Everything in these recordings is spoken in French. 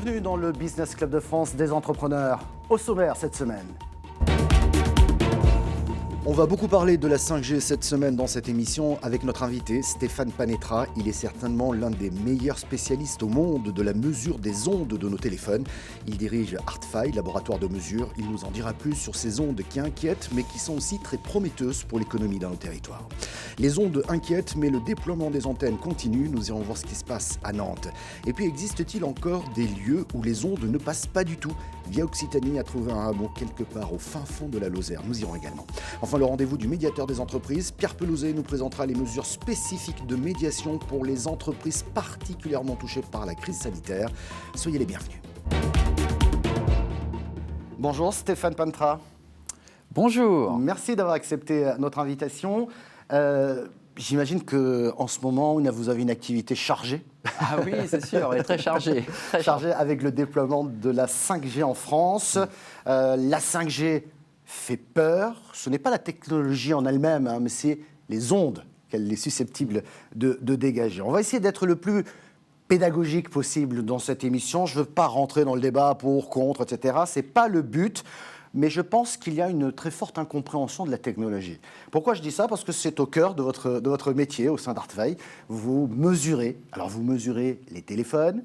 Bienvenue dans le Business Club de France des entrepreneurs. Au sommaire cette semaine. On va beaucoup parler de la 5G cette semaine dans cette émission avec notre invité Stéphane Panetra. Il est certainement l'un des meilleurs spécialistes au monde de la mesure des ondes de nos téléphones. Il dirige ArtFi, laboratoire de mesure. Il nous en dira plus sur ces ondes qui inquiètent mais qui sont aussi très prometteuses pour l'économie dans nos territoires. Les ondes inquiètent mais le déploiement des antennes continue. Nous irons voir ce qui se passe à Nantes. Et puis existe-t-il encore des lieux où les ondes ne passent pas du tout ? Via Occitanie a trouvé un hameau quelque part au fin fond de la Lozère. Nous irons également. Enfin, le rendez-vous du médiateur des entreprises, Pierre Pelouzet nous présentera les mesures spécifiques de médiation pour les entreprises particulièrement touchées par la crise sanitaire. Soyez les bienvenus. Bonjour Stéphane Panetra. Bonjour. Merci d'avoir accepté notre invitation. J'imagine qu'en ce moment, vous avez une activité chargée. Ah oui, c'est sûr, elle est très chargée. Chargée avec le déploiement de la 5G en France. La 5G fait peur. Ce n'est pas la technologie en elle-même, mais c'est les ondes qu'elle est susceptible de dégager. On va essayer d'être le plus pédagogique possible dans cette émission. Je ne veux pas rentrer dans le débat pour, contre, etc. Ce n'est pas le but. Mais je pense qu'il y a une très forte incompréhension de la technologie. Pourquoi je dis ça ? Parce que c'est au cœur de votre métier au sein d'ArtFi. Vous mesurez, alors vous mesurez les téléphones,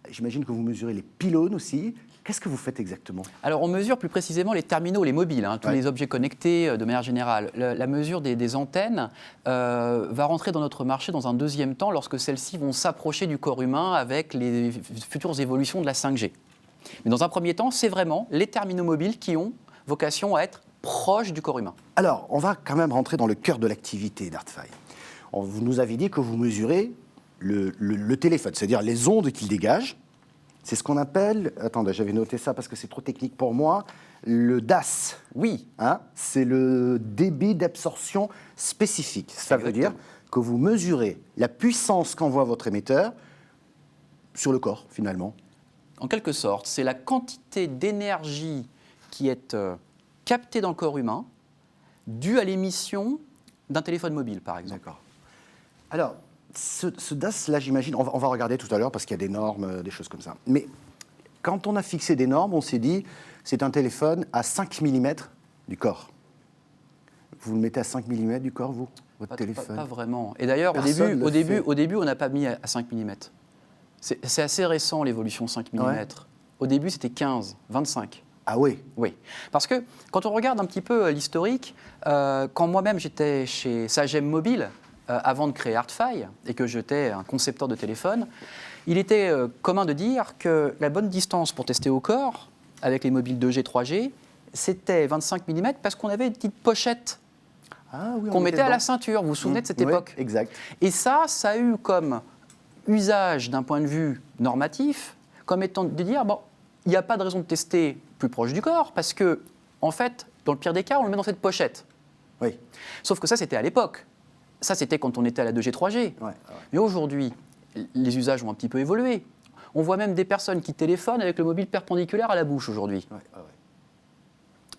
j'imagine que vous mesurez les pylônes aussi. Qu'est-ce que vous faites exactement ? Alors on mesure plus précisément les terminaux, les mobiles, tous les objets connectés de manière générale. La mesure des antennes va rentrer dans notre marché dans un deuxième temps lorsque celles-ci vont s'approcher du corps humain avec les futures évolutions de la 5G. Mais dans un premier temps, c'est vraiment les terminaux mobiles qui ont vocation à être proches du corps humain. Alors, on va quand même rentrer dans le cœur de l'activité d'ArtFi. Vous nous avez dit que vous mesurez le téléphone, c'est-à-dire les ondes qu'il dégage. C'est ce qu'on appelle, attendez, j'avais noté ça parce que c'est trop technique pour moi, le DAS. Oui. C'est le débit d'absorption spécifique. Ça veut dire que vous mesurez la puissance qu'envoie votre émetteur sur le corps, finalement. En quelque sorte, c'est la quantité d'énergie qui est captée dans le corps humain due à l'émission d'un téléphone mobile, par exemple. D'accord. Alors, ce DAS-là, j'imagine, on va regarder tout à l'heure parce qu'il y a des normes, des choses comme ça. Mais quand on a fixé des normes, on s'est dit, c'est un téléphone à 5 mm du corps. Vous le mettez à 5 mm du corps, vous, votre téléphone ? Pas vraiment. Et d'ailleurs, au début, on n'a pas mis à 5 mm. C'est assez récent, l'évolution 5 mm. Ouais. Au début, c'était 15, 25. Ah oui ? Oui. Parce que quand on regarde un petit peu l'historique, quand moi-même j'étais chez Sagem Mobile, avant de créer ArtFi, et que j'étais un concepteur de téléphone, il était commun de dire que la bonne distance pour tester au corps, avec les mobiles 2G, 3G, c'était 25 mm parce qu'on avait une petite pochette qu'on mettait à la ceinture. Vous vous souvenez de cette époque ? Exact. Et ça a eu comme usage d'un point de vue normatif, comme étant de dire, bon, il n'y a pas de raison de tester plus proche du corps, parce que, en fait, dans le pire des cas, on le met dans cette pochette. Oui. Sauf que ça, c'était à l'époque. Ça, c'était quand on était à la 2G, 3G. Ouais. Mais aujourd'hui, les usages ont un petit peu évolué. On voit même des personnes qui téléphonent avec le mobile perpendiculaire à la bouche aujourd'hui. Ouais.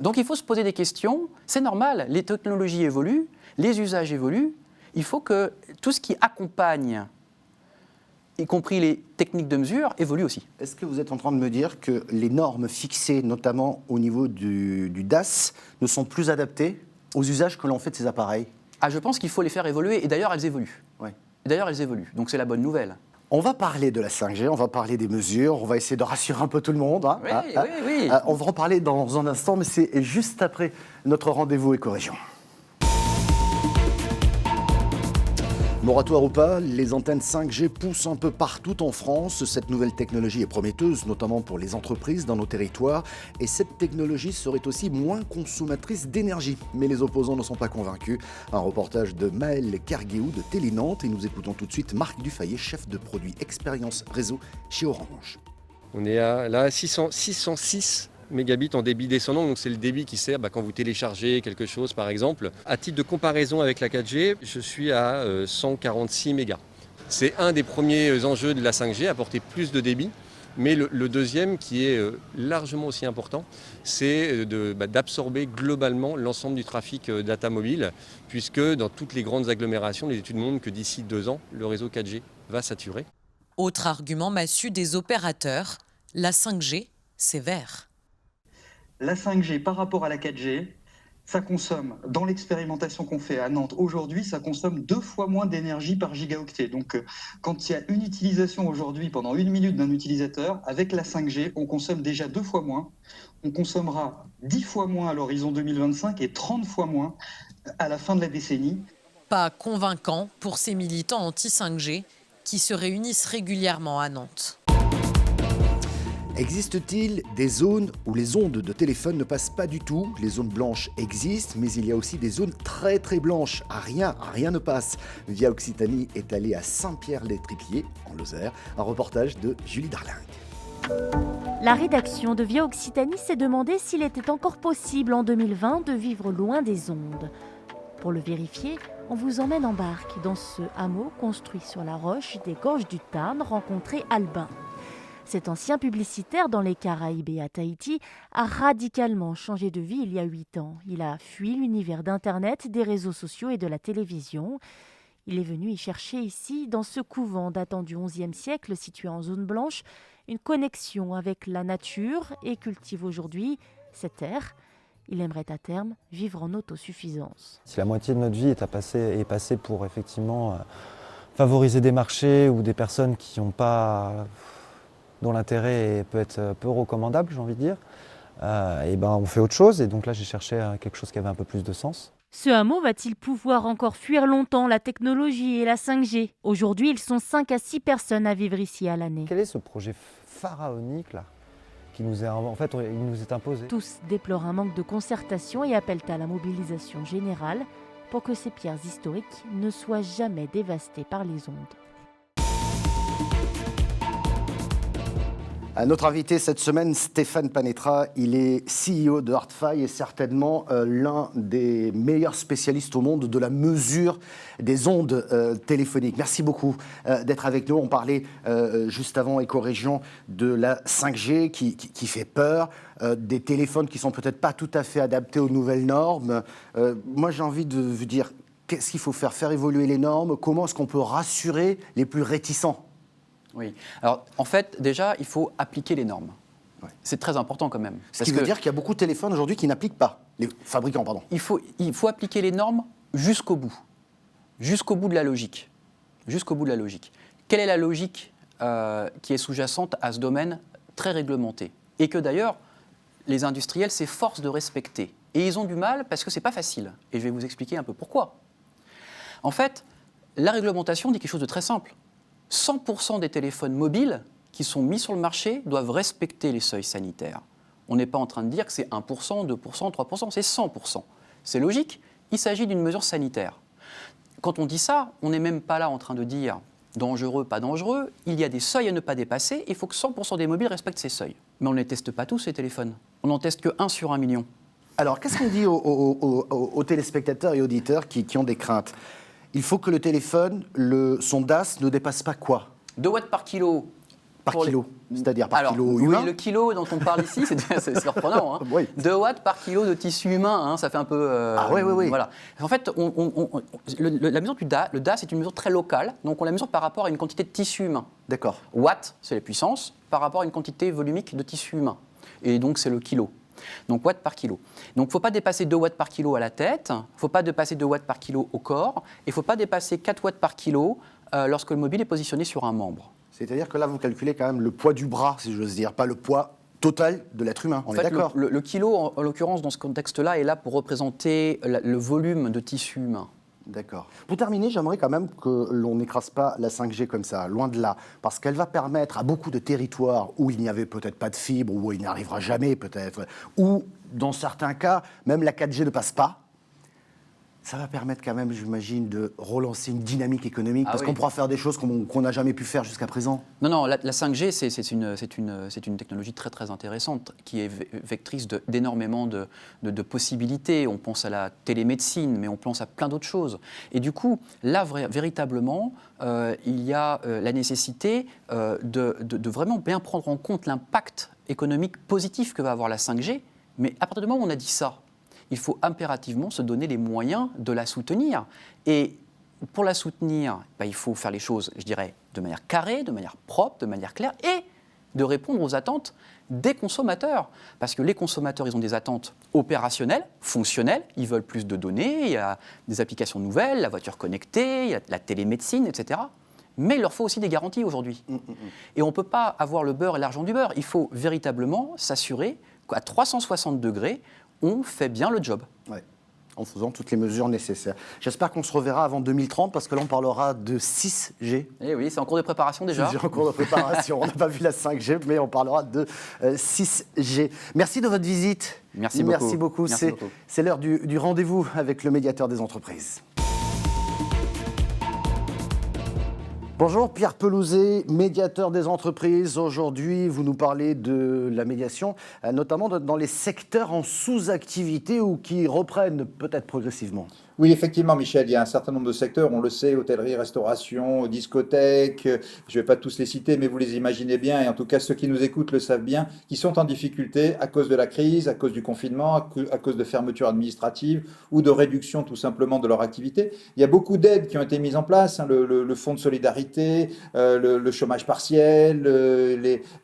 Donc, il faut se poser des questions. C'est normal, les technologies évoluent, les usages évoluent. Il faut que tout ce qui accompagne, y compris les techniques de mesure, évoluent aussi. Est-ce que vous êtes en train de me dire que les normes fixées, notamment au niveau du DAS, ne sont plus adaptées aux usages que l'on fait de ces appareils ? Je pense qu'il faut les faire évoluer, et d'ailleurs, elles évoluent. Ouais. Donc c'est la bonne nouvelle. On va parler de la 5G, on va parler des mesures, on va essayer de rassurer un peu tout le monde. Oui. On va en parler dans un instant, mais c'est juste après notre rendez-vous éco-région. Moratoire ou pas, les antennes 5G poussent un peu partout en France. Cette nouvelle technologie est prometteuse, notamment pour les entreprises dans nos territoires. Et cette technologie serait aussi moins consommatrice d'énergie. Mais les opposants ne sont pas convaincus. Un reportage de Maël Carguéou de Télé Nantes. Et nous écoutons tout de suite Marc Dufayet, chef de produit expérience réseau chez Orange. On est à 606 mégabits en débit descendant, donc c'est le débit qui sert quand vous téléchargez quelque chose par exemple. À titre de comparaison avec la 4G, je suis à 146 mégas. C'est un des premiers enjeux de la 5G, apporter plus de débit. Mais le deuxième, qui est largement aussi important, c'est d'absorber globalement l'ensemble du trafic data mobile, puisque dans toutes les grandes agglomérations, les études montrent que d'ici 2 ans, le réseau 4G va saturer. Autre argument massu des opérateurs, La 5G, c'est vert. La 5G par rapport à la 4G, ça consomme, dans l'expérimentation qu'on fait à Nantes aujourd'hui, ça consomme 2 fois moins d'énergie par gigaoctet. Donc quand il y a une utilisation aujourd'hui pendant 1 minute d'un utilisateur, avec la 5G, on consomme déjà 2 fois moins. On consommera 10 fois moins à l'horizon 2025 et 30 fois moins à la fin de la décennie. Pas convaincant pour ces militants anti-5G qui se réunissent régulièrement à Nantes. Existe-t-il des zones où les ondes de téléphone ne passent pas du tout? Les zones blanches existent, mais il y a aussi des zones très très blanches. Rien ne passe. Via Occitanie est allé à Saint-Pierre-les-Tripiers, en Lozère, un reportage de Julie Darling. La rédaction de Via Occitanie s'est demandé s'il était encore possible en 2020 de vivre loin des ondes. Pour le vérifier, on vous emmène en barque dans ce hameau construit sur la roche des gorges du Tarn, rencontré Albin. Cet ancien publicitaire dans les Caraïbes et à Tahiti a radicalement changé de vie il y a 8 ans. Il a fui l'univers d'Internet, des réseaux sociaux et de la télévision. Il est venu y chercher ici, dans ce couvent datant du XIe siècle, situé en zone blanche, une connexion avec la nature et cultive aujourd'hui cette terre. Il aimerait à terme vivre en autosuffisance. Si la moitié de notre vie est passée pour effectivement favoriser des marchés ou des personnes qui n'ont pas... dont l'intérêt peut être peu recommandable, j'ai envie de dire, et on fait autre chose. Et donc là, j'ai cherché quelque chose qui avait un peu plus de sens. Ce hameau va-t-il pouvoir encore fuir longtemps la technologie et la 5G? Aujourd'hui, ils sont 5 à 6 personnes à vivre ici à l'année. Quel est ce projet pharaonique là qui nous est, en fait, il nous est imposé? Tous déplorent un manque de concertation et appellent à la mobilisation générale pour que ces pierres historiques ne soient jamais dévastées par les ondes. Notre invité cette semaine, Stéphane Panetra, il est CEO de HeartFi et certainement l'un des meilleurs spécialistes au monde de la mesure des ondes téléphoniques. Merci beaucoup d'être avec nous. On parlait juste avant, Éco-Région, de la 5G qui fait peur, des téléphones qui sont peut-être pas tout à fait adaptés aux nouvelles normes. Moi, j'ai envie de vous dire, qu'est-ce qu'il faut faire évoluer les normes? Comment est-ce qu'on peut rassurer les plus réticents? Oui. Alors, en fait, déjà, il faut appliquer les normes. Ouais. C'est très important quand même. Ce qui veut dire qu'il y a beaucoup de téléphones aujourd'hui qui n'appliquent pas, les fabricants, pardon. Il faut appliquer les normes jusqu'au bout de la logique. Jusqu'au bout de la logique. Quelle est la logique qui est sous-jacente à ce domaine très réglementé? Et que d'ailleurs, les industriels s'efforcent de respecter. Et ils ont du mal parce que ce n'est pas facile. Et je vais vous expliquer un peu pourquoi. En fait, la réglementation dit quelque chose de très simple. 100% des téléphones mobiles qui sont mis sur le marché doivent respecter les seuils sanitaires. On n'est pas en train de dire que c'est 1%, 2%, 3%, c'est 100%. C'est logique, il s'agit d'une mesure sanitaire. Quand on dit ça, on n'est même pas là en train de dire dangereux, pas dangereux. Il y a des seuils à ne pas dépasser et il faut que 100% des mobiles respectent ces seuils. Mais on ne les teste pas tous, ces téléphones. On n'en teste que 1 sur 1 million. Alors, qu'est-ce qu'on dit aux téléspectateurs et auditeurs qui ont des craintes? Il faut que le téléphone, son DAS ne dépasse pas quoi? 2 watts par kilo. Par kilo, c'est-à-dire par kilo oui, humain? Le kilo dont on parle ici, c'est surprenant. Hein. Oui. 2 watts par kilo de tissu humain, hein, ça fait un peu... oui. Voilà. En fait, la mesure du DAS, le DAS est une mesure très locale, donc on la mesure par rapport à une quantité de tissu humain. D'accord. Watt, c'est la puissance, par rapport à une quantité volumique de tissu humain. Et donc, c'est le kilo. Donc, watts par kilo. Donc, il ne faut pas dépasser 2 watts par kilo à la tête, il ne faut pas dépasser 2 watts par kilo au corps, et il ne faut pas dépasser 4 watts par kilo lorsque le mobile est positionné sur un membre. C'est-à-dire que là, vous calculez quand même le poids du bras, si j'ose dire, pas le poids total de l'être humain, on est d'accord? Le kilo, en l'occurrence, dans ce contexte-là, est là pour représenter le volume de tissu humain. D'accord. Pour terminer, j'aimerais quand même que l'on n'écrase pas la 5G comme ça, loin de là, parce qu'elle va permettre à beaucoup de territoires où il n'y avait peut-être pas de fibre, où il n'y arrivera jamais peut-être, ou dans certains cas, même la 4G ne passe pas. Ça va permettre quand même, j'imagine, de relancer une dynamique économique, parce qu'on pourra faire des choses qu'on n'a jamais pu faire jusqu'à présent. Non, la 5G, c'est une technologie très très intéressante, qui est vectrice d'énormément de possibilités. On pense à la télémédecine, mais on pense à plein d'autres choses. Et du coup, là, véritablement, il y a la nécessité de vraiment bien prendre en compte l'impact économique positif que va avoir la 5G. Mais à partir du moment où on a dit ça, il faut impérativement se donner les moyens de la soutenir. Et pour la soutenir, il faut faire les choses, je dirais, de manière carrée, de manière propre, de manière claire. Et de répondre aux attentes des consommateurs. Parce que les consommateurs, ils ont des attentes opérationnelles, fonctionnelles, ils veulent plus de données, il y a des applications nouvelles, la voiture connectée, il y a la télémédecine, etc. Mais il leur faut aussi des garanties aujourd'hui. Et on ne peut pas avoir le beurre et l'argent du beurre. Il faut véritablement s'assurer qu'à 360 degrés, on fait bien le job. Ouais. En faisant toutes les mesures nécessaires. J'espère qu'on se reverra avant 2030 parce que là on parlera de 6G. Eh oui, c'est en cours de préparation déjà. C'est en cours de préparation. On n'a pas vu la 5G, mais on parlera de 6G. Merci de votre visite. Merci beaucoup. Merci beaucoup. C'est l'heure du rendez-vous avec le médiateur des entreprises. Bonjour, Pierre Pelouzet, médiateur des entreprises. Aujourd'hui, vous nous parlez de la médiation, notamment dans les secteurs en sous-activité ou qui reprennent peut-être progressivement. Oui, effectivement, Michel, il y a un certain nombre de secteurs, on le sait, hôtellerie, restauration, discothèques, je ne vais pas tous les citer, mais vous les imaginez bien, et en tout cas ceux qui nous écoutent le savent bien, qui sont en difficulté à cause de la crise, à cause du confinement, à cause de fermetures administratives ou de réduction tout simplement de leur activité. Il y a beaucoup d'aides qui ont été mises en place, hein, le fonds de solidarité, le chômage partiel,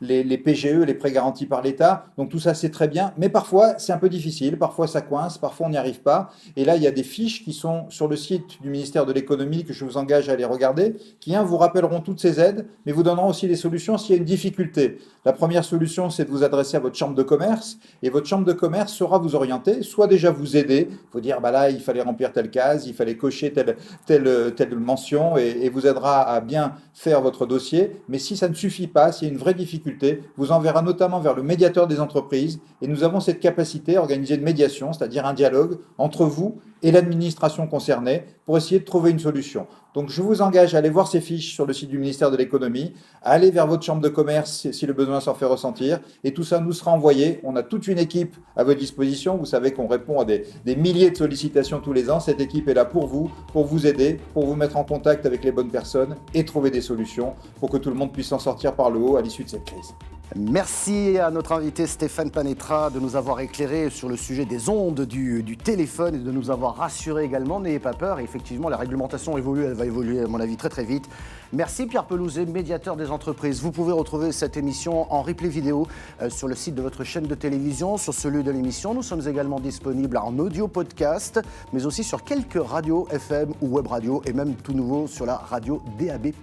les PGE, les prêts garantis par l'État, donc tout ça c'est très bien, mais parfois c'est un peu difficile, parfois ça coince, parfois on n'y arrive pas, et là il y a des fiches qui sont sur le site du ministère de l'économie que je vous engage à aller regarder, qui vous rappelleront toutes ces aides, mais vous donneront aussi des solutions s'il y a une difficulté. La première solution, c'est de vous adresser à votre chambre de commerce, et votre chambre de commerce saura vous orienter, soit déjà vous aider, vous dire bah là il fallait remplir telle case, il fallait cocher telle mention, et vous aidera à bien faire votre dossier, mais si ça ne suffit pas, s'il y a une vraie difficulté, vous enverra notamment vers le médiateur des entreprises, et nous avons cette capacité à organiser une médiation, c'est-à-dire un dialogue entre vous et l'administration concernée pour essayer de trouver une solution. Donc je vous engage à aller voir ces fiches sur le site du ministère de l'économie, à aller vers votre chambre de commerce si le besoin s'en fait ressentir, et tout ça nous sera envoyé. On a toute une équipe à votre disposition, vous savez qu'on répond à des milliers de sollicitations tous les ans. Cette équipe est là pour vous aider, pour vous mettre en contact avec les bonnes personnes et trouver des solutions pour que tout le monde puisse s'en sortir par le haut à l'issue de cette crise. Merci à notre invité Stéphane Panetra de nous avoir éclairé sur le sujet des ondes du téléphone et de nous avoir rassuré également. N'ayez pas peur, et effectivement la réglementation évolue, elle va évoluer à mon avis très très vite. Merci Pierre Pelouzet, médiateur des entreprises. Vous pouvez retrouver cette émission en replay vidéo sur le site de votre chaîne de télévision, sur celui de l'émission. Nous sommes également disponibles en audio podcast, mais aussi sur quelques radios FM ou web radio, et même tout nouveau sur la radio DAB+.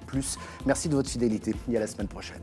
Merci de votre fidélité et à la semaine prochaine.